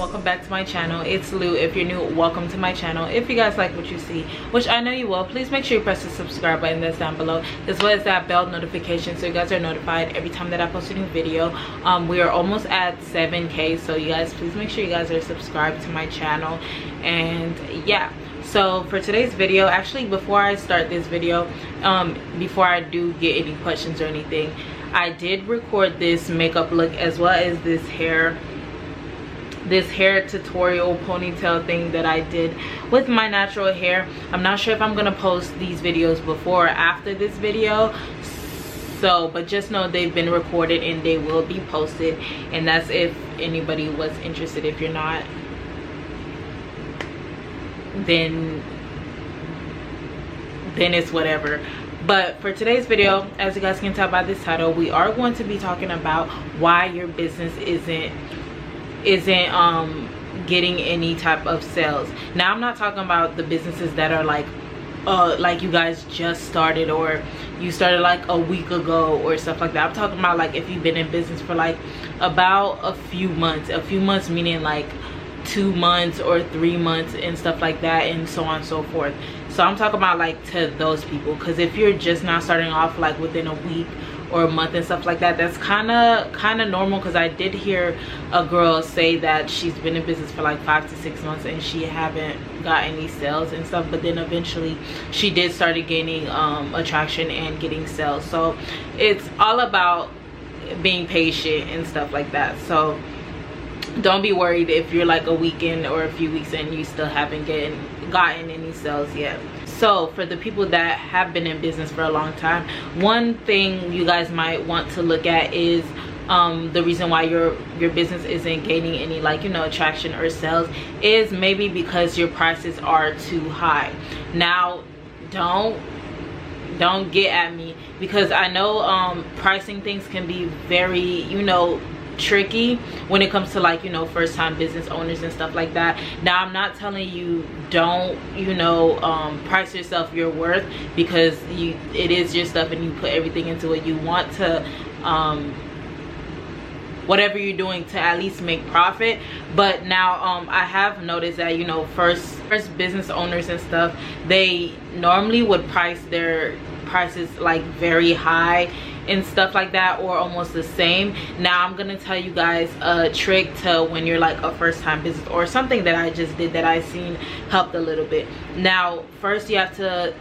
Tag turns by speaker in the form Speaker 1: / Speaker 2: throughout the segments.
Speaker 1: welcome back to my channel. It's Lou. If you're new, welcome to my channel. If you guys like what you see, which I know you will, please make sure you press the subscribe button that's down below, as well as that bell notification so you guys are notified every time that I post a new video. We are almost at 7K, so you guys, please make sure you guys are subscribed to my channel. And yeah, so for today's video, actually before I start this video, before I do get any questions or anything, I did record this makeup look as well as this hair tutorial ponytail thing that I did with my natural hair. I'm not sure if I'm gonna post these videos before or after this video, so but just know they've been recorded and they will be posted, and that's if anybody was interested. If you're not, then it's whatever. But for today's video, as you guys can tell by this title, we are going to be talking about why your business isn't getting any type of sales. Now, I'm not talking about the businesses that are like you guys just started, or you started like a week ago or stuff like that. I'm talking about like if you've been in business for like about a few months meaning like 2 months or 3 months and stuff like that, and so on and so forth. So I'm talking about like to those people, because if you're just now starting off like within a week or a month and stuff like that, that's kind of normal. Because I did hear a girl say that she's been in business for like 5 to 6 months and she haven't got any sales and stuff, but then eventually she did started gaining attraction and getting sales. So it's all about being patient and stuff like that. So don't be worried if you're like a weekend or a few weeks and you still haven't gotten any sales yet. So for the people that have been in business for a long time, one thing you guys might want to look at is the reason why your business isn't gaining any, like, you know, attraction or sales is maybe because your prices are too high. Now, don't get at me, because I know pricing things can be very, you know, tricky when it comes to, like, you know, first time business owners and stuff like that. Now, I'm not telling you don't, you know, price yourself your worth, because it is your stuff and you put everything into it. You want to whatever you're doing to at least make profit. But now I have noticed that, you know, first business owners and stuff, they normally would price their prices like very high and stuff like that, or almost the same. Now I'm gonna tell you guys a trick to when you're like a first-time business, or something that I just did that I seen helped a little bit. Now, first you have to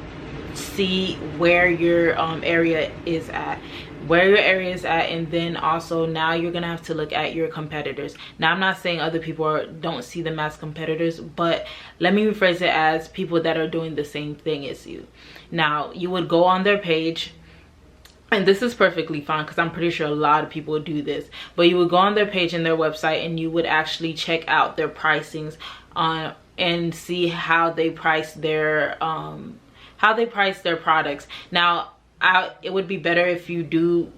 Speaker 1: see where your area is at, and then also now you're gonna have to look at your competitors. Now, I'm not saying other people don't see them as competitors, but let me rephrase it as people that are doing the same thing as you. Now, you would go on their page, and this is perfectly fine because I'm pretty sure a lot of people do this, but you would go on their page and their website, and you would actually check out their pricings on and see how they price their products. Now, it would be better if you do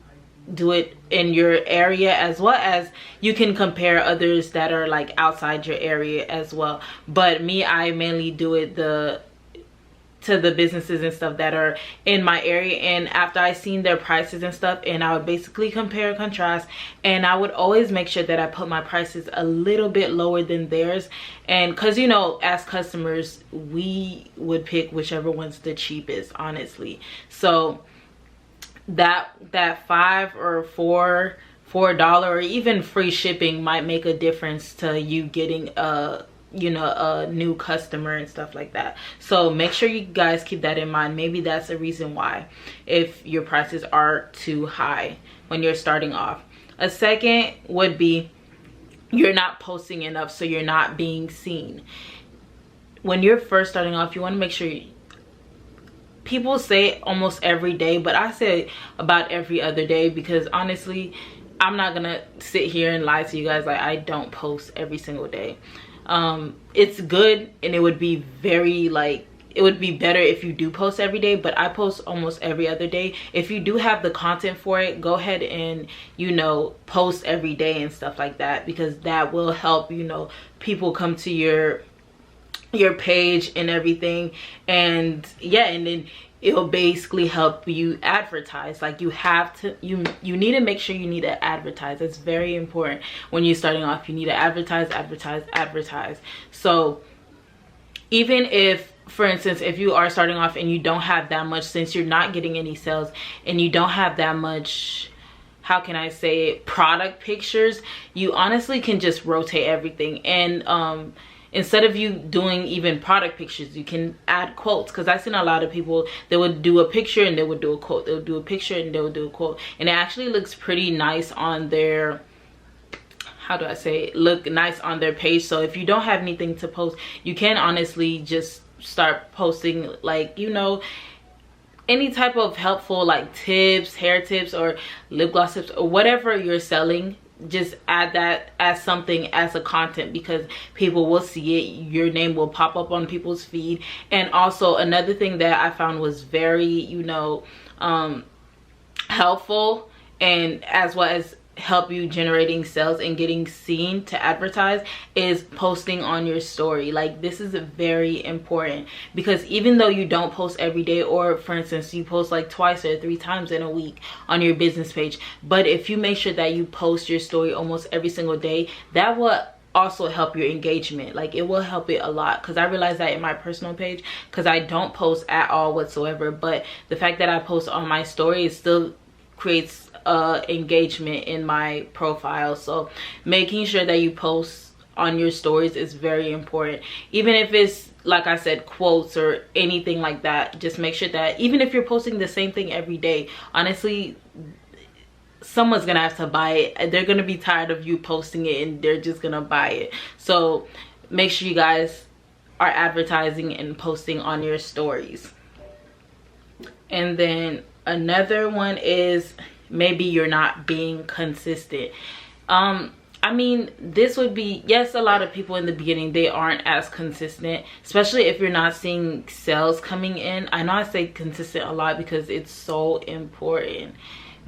Speaker 1: it in your area, as well as you can compare others that are like outside your area as well. But me, I mainly do it to the businesses and stuff that are in my area, and after I seen their prices and stuff, and I would basically compare and contrast, and I would always make sure that I put my prices a little bit lower than theirs. And because, you know, as customers, we would pick whichever one's the cheapest, honestly. So that $5 or $4 or even free shipping might make a difference to you getting a new customer and stuff like that. So make sure you guys keep that in mind. Maybe that's a reason why, if your prices are too high when you're starting off. A second would be you're not posting enough, so you're not being seen. When you're first starting off, you want to make sure people say almost every day, but I say about every other day, because honestly, I'm not gonna sit here and lie to you guys. Like, I don't post every single day. It's good, and it would be very, like, it would be better if you do post every day, but I post almost every other day. If you do have the content for it, go ahead and, you know, post every day and stuff like that, because that will help, you know, people come to your page and everything. And yeah, and then it'll basically help you advertise. Like you have to, you need to make sure you need to advertise. It's very important when you're starting off. You need to advertise. So even if, for instance, if you are starting off and you don't have that much, since you're not getting any sales and you don't have that much, how can I say it, product pictures, you honestly can just rotate everything. And instead of you doing even product pictures, you can add quotes. Because I've seen a lot of people, they would do a picture and they would do a quote. They would do a picture and they would do a quote. And it actually looks pretty nice on their, how do I say it, look nice on their page. So if you don't have anything to post, you can honestly just start posting, like, you know, any type of helpful like tips, hair tips or lip gloss tips or whatever you're selling. Just add that as something, as a content, because people will see it. Your name will pop up on people's feed. And also another thing that I found was very, you know, helpful, and as well as help you generating sales and getting seen to advertise, is posting on your story. Like, this is very important, because even though you don't post every day, or for instance you post like twice or 3 times in a week on your business page, but if you make sure that you post your story almost every single day, that will also help your engagement. Like, it will help it a lot, because I realized that in my personal page, because I don't post at all whatsoever, but the fact that I post on my story, it still creates engagement in my profile. So making sure that you post on your stories is very important. Even if it's, like I said, quotes or anything like that, just make sure that even if you're posting the same thing every day, honestly, someone's gonna have to buy it. They're gonna be tired of you posting it and they're just gonna buy it. So make sure you guys are advertising and posting on your stories. And then another one is, maybe you're not being consistent. I mean, this would be, yes, a lot of people in the beginning, they aren't as consistent, especially if you're not seeing sales coming in. I know I say consistent a lot because it's so important.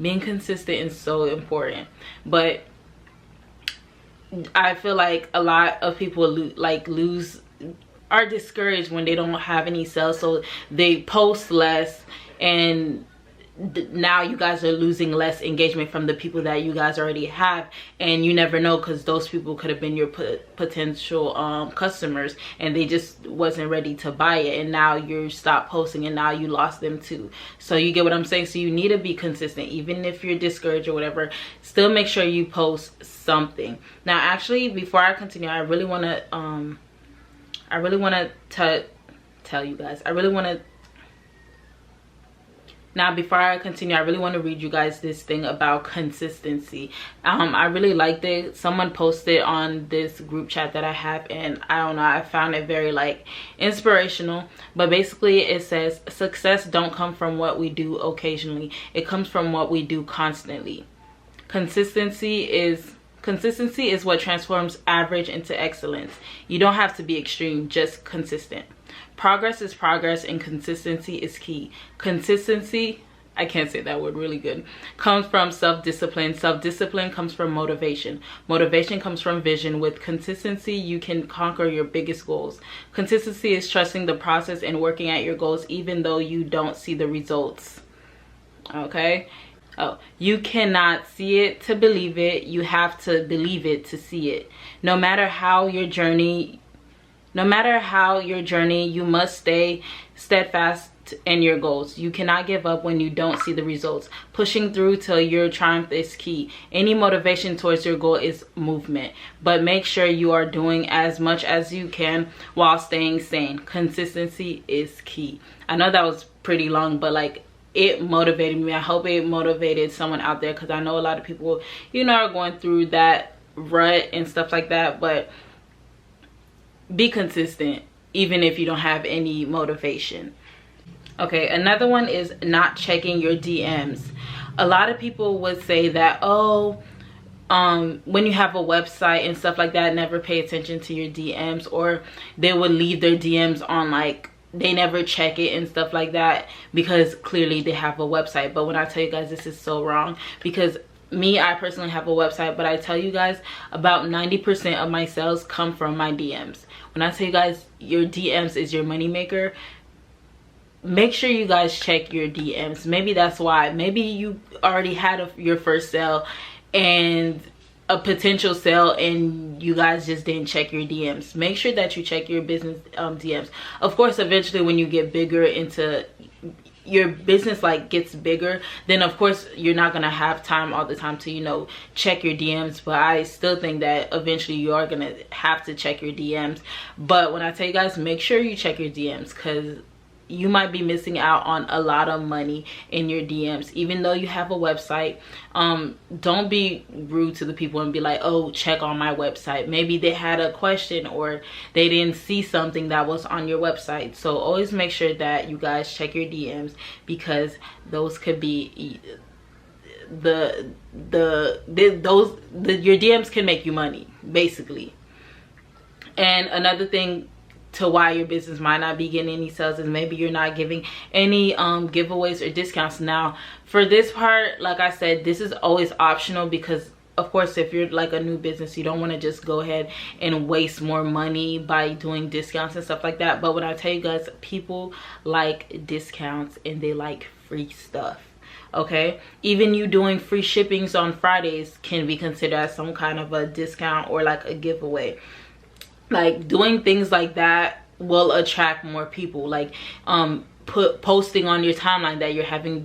Speaker 1: Being consistent is so important. But I feel like a lot of people are discouraged when they don't have any sales, so they post less, and now you guys are losing less engagement from the people that you guys already have. And you never know, because those people could have been your potential customers, and they just wasn't ready to buy it, and now you stopped posting and now you lost them too. So you get what I'm saying? So you need to be consistent. Even if you're discouraged or whatever, still make sure you post something. Now actually, before I continue, I really want to tell you guys, now before I continue, I really want to read you guys this thing about consistency. I really liked it. Someone posted on this group chat that I have, and I don't know, I found it very like inspirational. But basically it says, success don't come from what we do occasionally, it comes from what we do constantly. Consistency is what transforms average into excellence. You don't have to be extreme, just consistent. Progress is progress, and consistency is key. Consistency, I can't say that word really good, comes from self-discipline. Self-discipline comes from motivation. Motivation comes from vision. With consistency, you can conquer your biggest goals. Consistency is trusting the process and working at your goals even though you don't see the results. Okay? Oh, you cannot see it to believe it. You have to believe it to see it. No matter how your journey, you must stay steadfast in your goals. You cannot give up when you don't see the results. Pushing through till your triumph is key. Any motivation towards your goal is movement, but make sure you are doing as much as you can while staying sane. Consistency is key. I know that was pretty long, but like, it motivated me. I hope it motivated someone out there, because I know a lot of people, you know, are going through that rut and stuff like that. But be consistent even if you don't have any motivation. Okay, another one is not checking your DMs. A lot of people would say that, oh, when you have a website and stuff like that, never pay attention to your DMs, or they would leave their DMs on, like they never check it and stuff like that, because clearly they have a website. But when I tell you guys, this is so wrong, because I personally have a website, but I tell you guys, about 90% of my sales come from my DMs. When I tell you guys your DMs is your money maker, make sure you guys check your DMs. Maybe that's why. Maybe you already had your first sale and a potential sale, and you guys just didn't check your DMs. Make sure that you check your business DMs. Of course, eventually when you get bigger into your business, like gets bigger, then of course you're not gonna have time all the time to, you know, check your DMs. But I still think that eventually you are gonna have to check your DMs. But when I tell you guys, make sure you check your DMs, because you might be missing out on a lot of money in your DMs. Even though you have a website, don't be rude to the people and be like, oh, check on my website. Maybe they had a question or they didn't see something that was on your website. So always make sure that you guys check your DMs, because those could be your DMs can make you money, basically. And another thing to why your business might not be getting any sales is maybe you're not giving any giveaways or discounts. Now for this part, like I said, this is always optional, because of course if you're like a new business, you don't want to just go ahead and waste more money by doing discounts and stuff like that. But when I tell you guys, people like discounts and they like free stuff. Okay, even you doing free shippings on Fridays can be considered as some kind of a discount or like a giveaway. Like doing things like that will attract more people. Like posting on your timeline that you're having a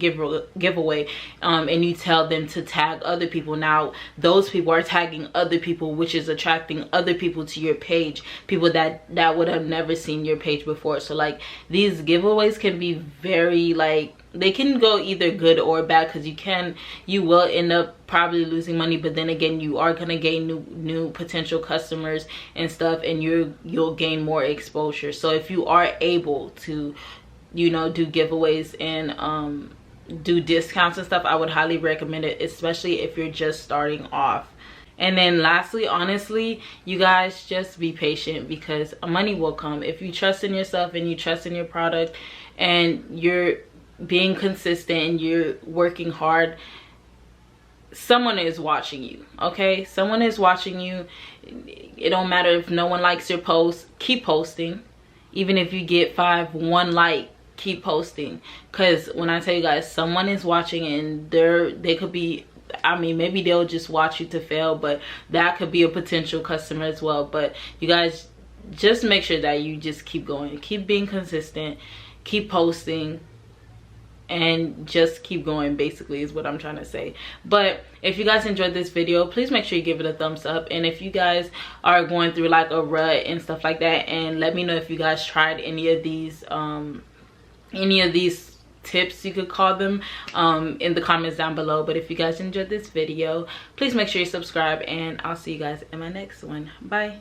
Speaker 1: giveaway, and you tell them to tag other people. Now those people are tagging other people, which is attracting other people to your page, people that would have never seen your page before. So like these giveaways can be very, like, they can go either good or bad, because you will end up probably losing money, but then again you are gonna gain new potential customers and stuff, and you'll gain more exposure. So if you are able to, you know, do giveaways and do discounts and stuff, I would highly recommend it, especially if you're just starting off. And then lastly, honestly, you guys just be patient, because money will come if you trust in yourself and you trust in your product and you're being consistent and you're working hard. Someone is watching you. Okay, someone is watching you. It don't matter if no one likes your post, keep posting. Even if you get one like, keep posting, because when I tell you guys, someone is watching, and they could be, I mean, maybe they'll just watch you to fail, but that could be a potential customer as well. But you guys just make sure that you just keep going, keep being consistent, keep posting, and just keep going, basically, is what I'm trying to say. But if you guys enjoyed this video, please make sure you give it a thumbs up. And if you guys are going through like a rut and stuff like that, and let me know if you guys tried any of these tips, you could call them, in the comments down below. But if you guys enjoyed this video, please make sure you subscribe, and I'll see you guys in my next one. Bye.